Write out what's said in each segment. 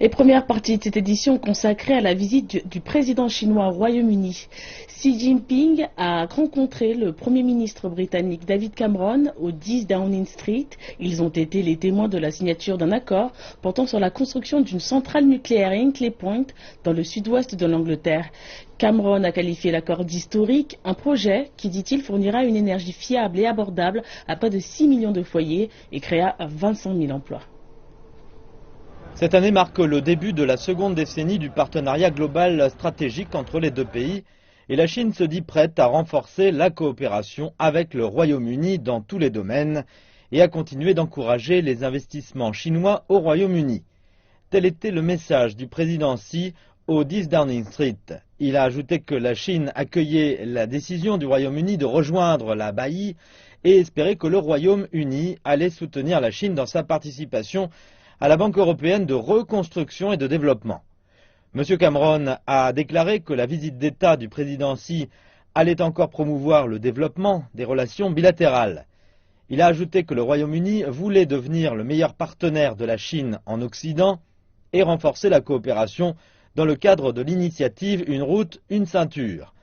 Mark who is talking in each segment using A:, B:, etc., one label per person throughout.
A: Et première partie de cette édition consacrée à la visite du président chinois au Royaume-Uni. Xi Jinping a rencontré le Premier ministre britannique David Cameron au 10 Downing Street. Ils ont été les témoins de la signature d'un accord portant sur la construction d'une centrale nucléaire à Hinkley Point dans le sud-ouest de l'Angleterre. Cameron a qualifié l'accord d'historique, un projet qui, dit-il, fournira une énergie fiable et abordable à près de 6 millions de foyers et créera 25 000 emplois.
B: Cette année marque le début de la seconde décennie du partenariat global stratégique entre les deux pays et la Chine se dit prête à renforcer la coopération avec le Royaume-Uni dans tous les domaines et à continuer d'encourager les investissements chinois au Royaume-Uni. Tel était le message du président Xi au 10 Downing Street. Il a ajouté que la Chine accueillait la décision du Royaume-Uni de rejoindre la BEI et espérait que le Royaume-Uni allait soutenir la Chine dans sa participation à la Banque européenne de reconstruction et de développement. M. Cameron a déclaré que la visite d'État du président Xi allait encore promouvoir le développement des relations bilatérales. Il a ajouté que le Royaume-Uni voulait devenir le meilleur partenaire de la Chine en Occident et renforcer la coopération dans le cadre de l'initiative Une route, une ceinture.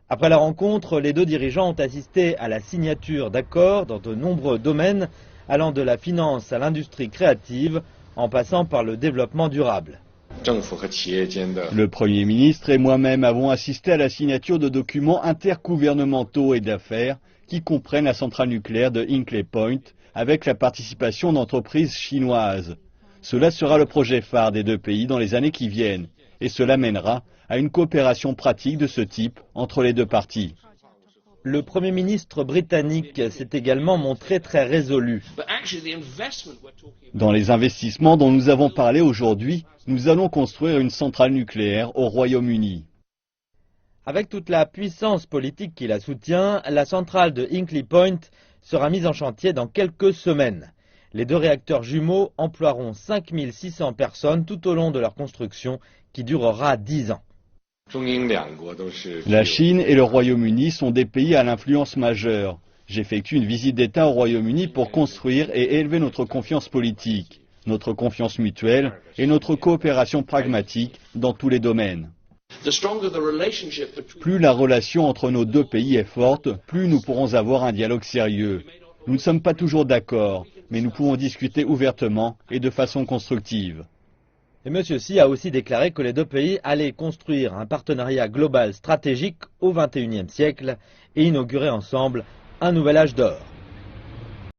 B: Après la rencontre, les deux dirigeants ont assisté à la signature d'accords dans de nombreux domaines allant de la finance à l'industrie créative, en passant par le développement durable.
C: Le Premier ministre et moi-même avons assisté à la signature de documents intergouvernementaux et d'affaires qui comprennent la centrale nucléaire de Hinkley Point avec la participation d'entreprises chinoises. Cela sera le projet phare des deux pays dans les années qui viennent et cela mènera à une coopération pratique de ce type entre les deux parties.
B: Le Premier ministre britannique s'est également montré très résolu.
C: Dans les investissements dont nous avons parlé aujourd'hui, nous allons construire une centrale nucléaire au Royaume-Uni.
B: Avec toute la puissance politique qui la soutient, la centrale de Hinkley Point sera mise en chantier dans quelques semaines. Les deux réacteurs jumeaux emploieront 5600 personnes tout au long de leur construction qui durera 10 ans.
C: La Chine et le Royaume-Uni sont des pays à l'influence majeure. J'effectue une visite d'État au Royaume-Uni pour construire et élever notre confiance politique, notre confiance mutuelle et notre coopération pragmatique dans tous les domaines. Plus la relation entre nos deux pays est forte, plus nous pourrons avoir un dialogue sérieux. Nous ne sommes pas toujours d'accord, mais nous pouvons discuter ouvertement et de façon constructive.
B: Et M. Xi a aussi déclaré que les deux pays allaient construire un partenariat global stratégique au XXIe siècle et inaugurer ensemble un nouvel âge d'or.